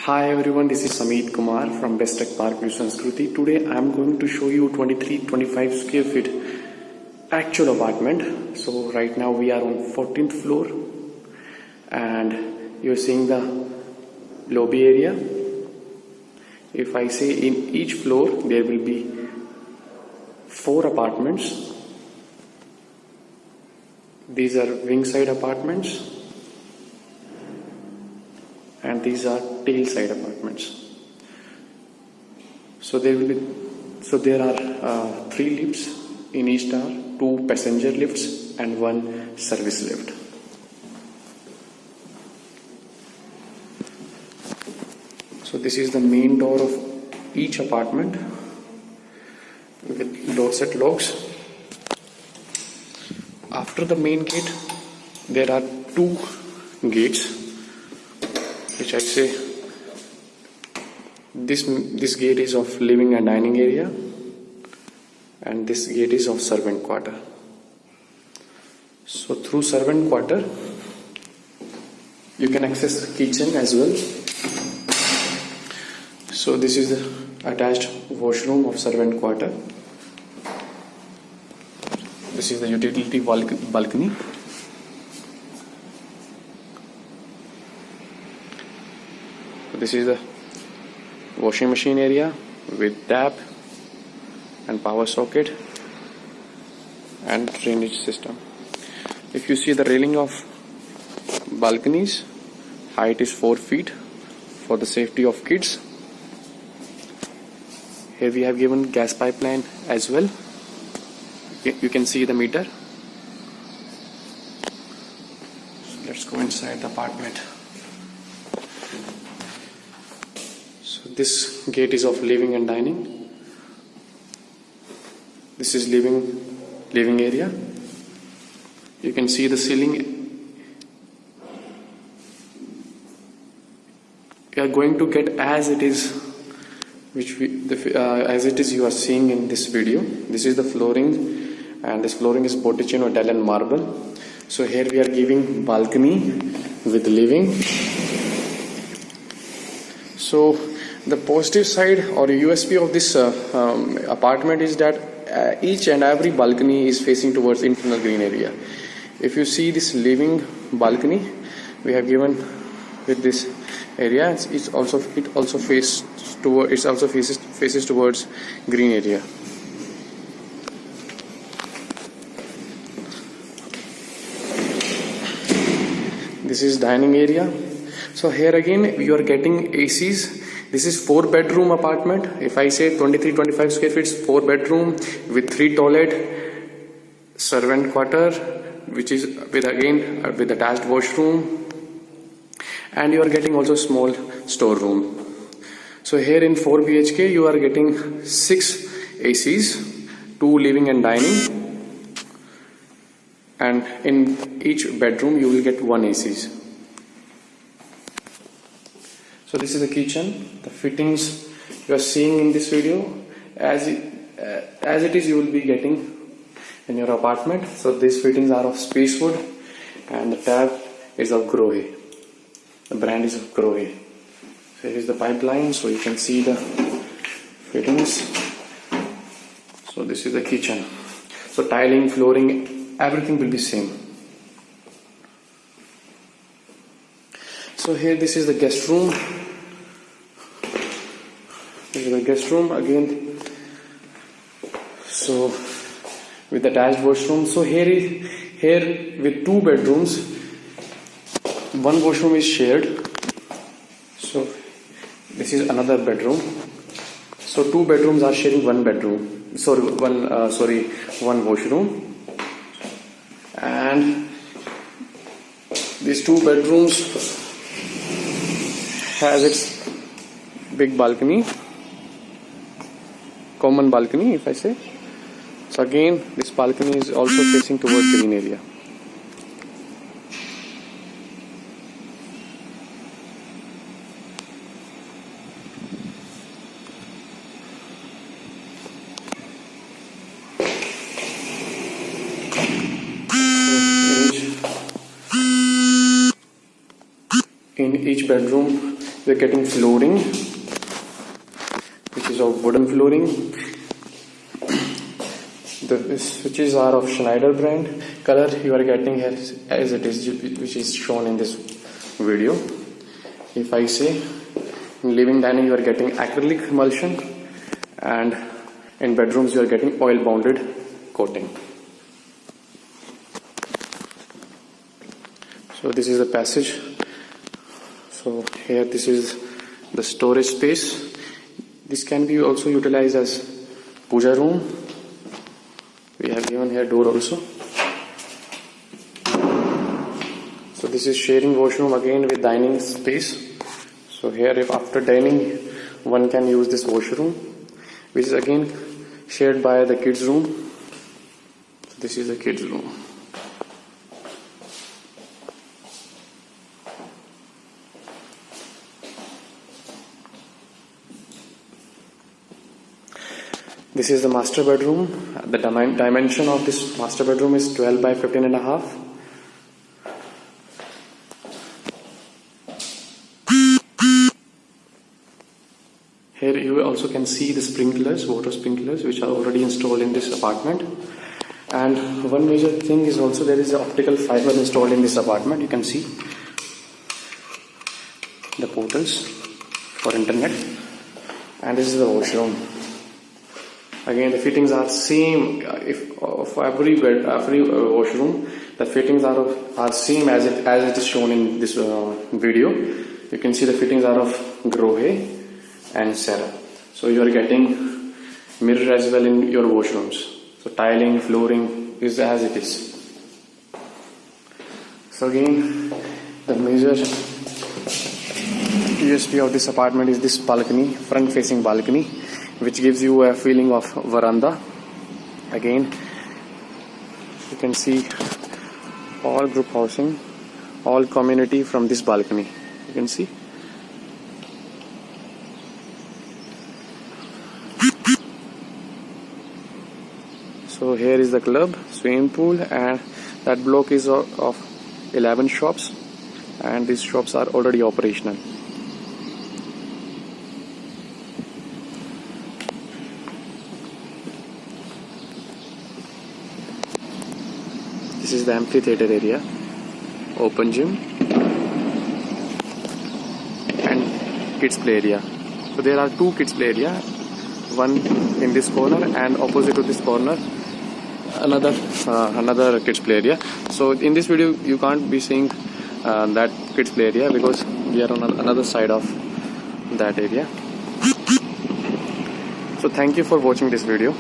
Hi everyone, this is Sameet Kumar from Best Tech Park View Sanskruti. Today I am going to show you 23-25 square feet actual apartment. So right now we are on 14th floor and you're seeing the lobby area. If I say in each floor there will be 4 apartments. These are wing side apartments. And these are tail side apartments. So there are 3 lifts in each tower, 2 passenger lifts and 1 service lift. So this is the main door of each apartment with door set locks. After the main gate there are 2 gates, which I say this gate is of living and dining area and this gate is of servant quarter. So through servant quarter you can access kitchen as well. So this is the attached washroom of servant quarter. This is the utility balcony. This is the washing machine area with tap and power socket and drainage system. If you see the railing of balconies, height is 4 feet for the safety of kids. Here we have given gas pipeline as well. You can see the meter. So let's go inside the apartment. This gate is of living and dining. This is living area. You can see the ceiling. You are going to get as it is, as it is you are seeing in this video. This is the flooring, and this flooring is Botticino Italian marble. So here we are giving balcony with living. So the positive side or USP of this apartment is that each and every balcony is facing towards internal green area. If you see this living balcony, we have given with this area. It also faces towards green area. This is dining area. So here again you are getting ACs. This is 4 bedroom apartment. If I say 23-25 square feet, 4 bedroom with 3 toilet, servant quarter, which is with attached washroom, and you are getting also small storeroom. So here in 4 BHK you are getting 6 ACs, 2 living and dining, and in each bedroom you will get 1 ACs. So this is the kitchen. The fittings you are seeing in this video, as it is you will be getting in your apartment. So these fittings are of Spacewood and the tap is of Grohe. The brand is of Grohe. So here is the pipeline, so you can see the fittings. So this is the kitchen. So tiling, flooring, everything will be same. So here this is the guest room. This is the guest room again. So with attached washroom. So here with 2 bedrooms, 1 washroom is shared. So this is another bedroom. So 2 bedrooms are sharing 1 bedroom. One washroom. And these 2 bedrooms has its big balcony, common balcony if I say. So again this balcony is also facing towards green area. In each bedroom we're getting flooring, which is of wooden flooring. The switches are of Schneider brand. Color you are getting here as it is, which is shown in this video. If I say in living dining, you are getting acrylic emulsion, and in bedrooms you are getting oil bonded coating. So this is the passage. So here this is the storage space. This can be also utilized as puja room. We have given here door also. So this is sharing washroom again with dining space. So here, if after dining one can use this washroom, which is again shared by the kids room. So this is the kids room. This is the master bedroom. The dimension of this master bedroom is 12 by 15.5. Here you also can see the sprinklers, water sprinklers, which are already installed in this apartment. And one major thing is also there is an optical fiber installed in this apartment. You can see the portals for internet. And this is the washroom. Again, the fittings are same. If for every washroom, the fittings are same as it is shown in this video. You can see the fittings are of Grohe and Cera. So you are getting mirror as well in your washrooms. So tiling, flooring is as it is. So again, the major USP of this apartment is this balcony, front-facing balcony, which gives you a feeling of veranda. Again, you can see all group housing, all community from this balcony. You can see. So here is the club, swimming pool, and that block is of 11 shops, and these shops are already operational. This is the amphitheater area, open gym, and kids play area. So there are two kids play area, one in this corner and opposite to this corner another kids play area. So in this video you can't be seeing that kids play area because we are on another side of that area. So thank you for watching this video.